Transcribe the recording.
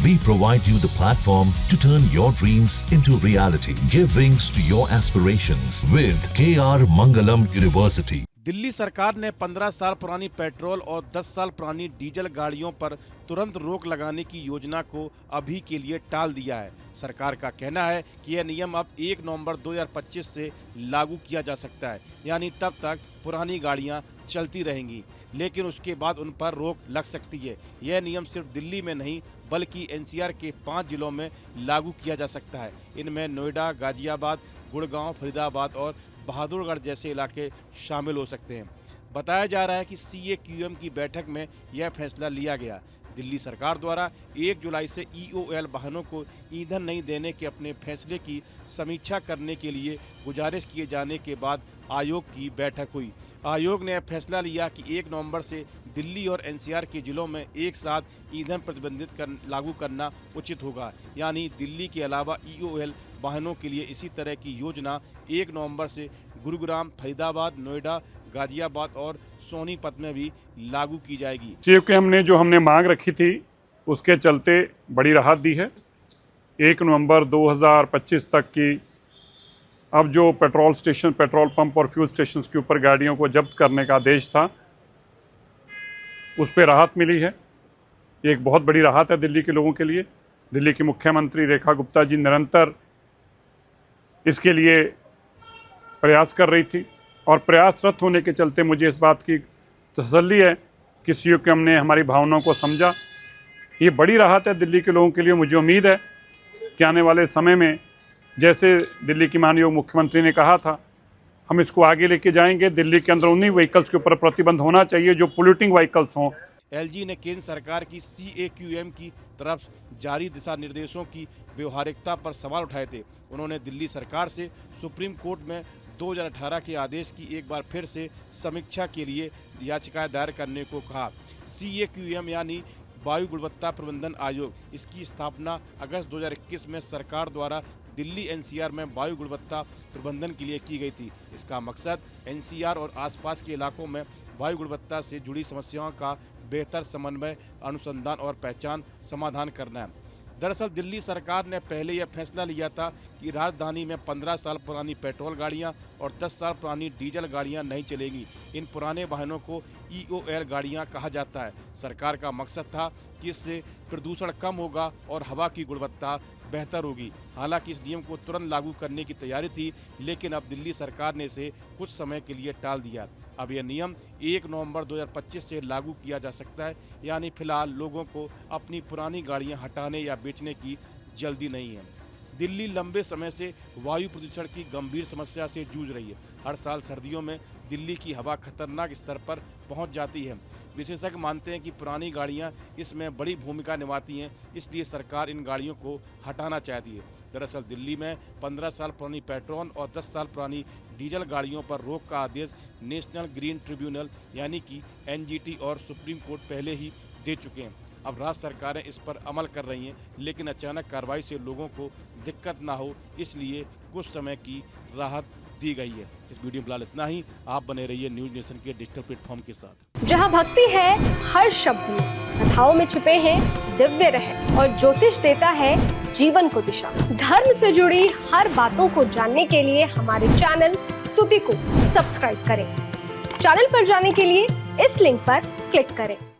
We provide you the platform to turn your dreams into reality. Give wings to your aspirations with KR Mangalam University. Delhi सरकार ने 15 साल पुरानी petrol और 10 साल पुरानी डीजल गाड़ियों पर तुरंत रोक लगाने की योजना को अभी के लिए टाल दिया है। सरकार का कहना है कि यह नियम अब 1 नवंबर 2025 से लागू किया जा सकता है, यानी तब तक पुरानी गाड़ियां चलती रहेंगी, लेकिन उसके बाद उन पर रोक लग सकती है। यह नियम सिर्फ दिल्ली में नहीं बल्कि एनसीआर के 5 जिलों में लागू किया जा सकता है। इनमें नोएडा, गाजियाबाद, गुड़गांव, फरीदाबाद और बहादुरगढ़ जैसे इलाके शामिल हो सकते हैं। बताया जा रहा है कि CAQM की बैठक में यह फैसला लिया गया। दिल्ली सरकार द्वारा 1 जुलाई से EOL वाहनों को ईंधन नहीं देने के अपने फैसले की समीक्षा करने के लिए गुजारिश किए जाने के बाद आयोग की बैठक हुई। आयोग ने फैसला लिया कि 1 नवंबर से दिल्ली और NCR के जिलों में एक साथ ईंधन प्रतिबंधित लागू करना उचित होगा, यानी दिल्ली के अलावा EOL वाहनों के लिए इसी तरह की योजना 1 नवंबर से गुरुग्राम, फरीदाबाद, नोएडा, गाजियाबाद और सोनीपत में भी लागू की जाएगी। जो हमने मांग रखी थी उसके चलते बड़ी राहत दी है। 1 नवंबर 2025 तक की अब जो पेट्रोल स्टेशन, पेट्रोल पंप और फ्यूल स्टेशन के ऊपर गाड़ियों को जब्त करने का आदेश था, उस पर राहत मिली है। एक बहुत बड़ी राहत है दिल्ली के लोगों के लिए। दिल्ली की मुख्यमंत्री रेखा गुप्ता जी निरंतर इसके लिए प्रयास कर रही थी और प्रयासरत होने के चलते मुझे इस बात की तसल्ली है कि CAQM ने हमारी भावनाओं को समझा। ये बड़ी राहत है दिल्ली के लोगों के लिए। मुझे उम्मीद है कि आने वाले समय में जैसे दिल्ली की माननीय मुख्यमंत्री ने कहा था, हम इसको आगे लेके जाएंगे। दिल्ली के अंदर उन्हीं व्हीकल्स के ऊपर प्रतिबंध होना चाहिए जो पोल्यूटिंग व्हीकल्स हों। LG ने केंद्र सरकार की CAQM की तरफ जारी दिशा निर्देशों की व्यवहारिकता पर सवाल उठाए थे। उन्होंने दिल्ली सरकार से सुप्रीम कोर्ट में 2018 के आदेश की एक बार फिर से समीक्षा के लिए याचिका दायर करने को कहा। CAQM यानी वायु गुणवत्ता प्रबंधन आयोग, इसकी स्थापना अगस्त 2021 में सरकार द्वारा दिल्ली NCR में वायु गुणवत्ता प्रबंधन के लिए की गई थी। इसका मकसद NCR और आसपास के इलाकों में वायु गुणवत्ता से जुड़ी समस्याओं का बेहतर समन्वय, अनुसंधान और पहचान समाधान करना है। दरअसल दिल्ली सरकार ने पहले यह फैसला लिया था कि राजधानी में 15 साल पुरानी पेट्रोल गाड़ियां और 10 साल पुरानी डीजल गाड़ियां नहीं चलेगी। इन पुराने वाहनों को EOL गाड़ियां कहा जाता है। सरकार का मकसद था कि इससे प्रदूषण कम होगा और हवा की गुणवत्ता बेहतर होगी। हालांकि इस नियम को तुरंत लागू करने की तैयारी थी, लेकिन अब दिल्ली सरकार ने इसे कुछ समय के लिए टाल दिया। अब यह नियम 1 नवंबर 2025 से लागू किया जा सकता है, यानी फिलहाल लोगों को अपनी पुरानी गाड़ियां हटाने या बेचने की जल्दी नहीं है। दिल्ली लंबे समय से वायु प्रदूषण की गंभीर समस्या से जूझ रही है। हर साल सर्दियों में दिल्ली की हवा खतरनाक स्तर पर पहुंच जाती है। विशेषज्ञ मानते हैं कि पुरानी गाड़ियां इसमें बड़ी भूमिका निभाती हैं, इसलिए सरकार इन गाड़ियों को हटाना चाहती है। दरअसल दिल्ली में 15 साल पुरानी पेट्रोल और 10 साल पुरानी डीजल गाड़ियों पर रोक का आदेश नेशनल ग्रीन ट्रिब्यूनल यानी कि NGT और सुप्रीम कोर्ट पहले ही दे चुके हैं। अब राज्य सरकारें इस पर अमल कर रही हैं, लेकिन अचानक कार्रवाई से लोगों को दिक्कत ना हो, इसलिए कुछ समय की राहत दी गई है। इस वीडियो में फिलहाल इतना ही। आप बने रहिए न्यूज नेशन के डिजिटल प्लेटफॉर्म के साथ। जहां भक्ति है हर शब्द में, कथाओं में छुपे हैं दिव्य रहस्य और ज्योतिष देता है जीवन को दिशा। धर्म से जुड़ी हर बातों को जानने के लिए हमारे चैनल स्तुति को सब्सक्राइब करें। चैनल पर जाने के लिए इस लिंक पर क्लिक करें।